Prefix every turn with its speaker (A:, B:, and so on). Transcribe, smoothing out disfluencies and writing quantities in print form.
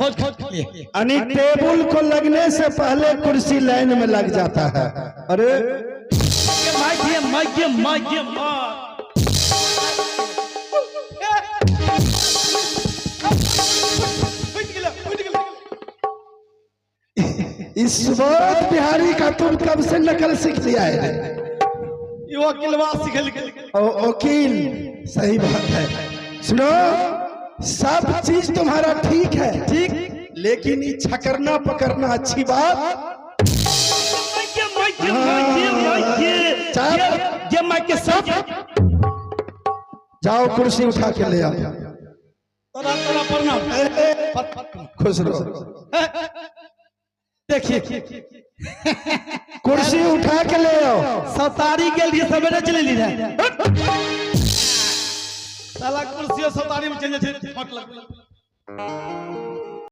A: यानी टेबल को लगने से पहले कुर्सी लाइन में लग जाता है। अरे इस सुबोध बिहारी का तुम कब से नकल सीख लिया है? वकील सही बात है। सुनो, सब चीज तुम्हारा ठीक है, ठीक, लेकिन ये छकरना पकड़ना अच्छी बात। जाओ कुर्सी उठा के ले आओ। खुश रहो। देखिए कुर्सी उठा के ले आओ।
B: सतारी के लिए सवेरे चले ली है। साला कुर्सी सतारी में चले थे।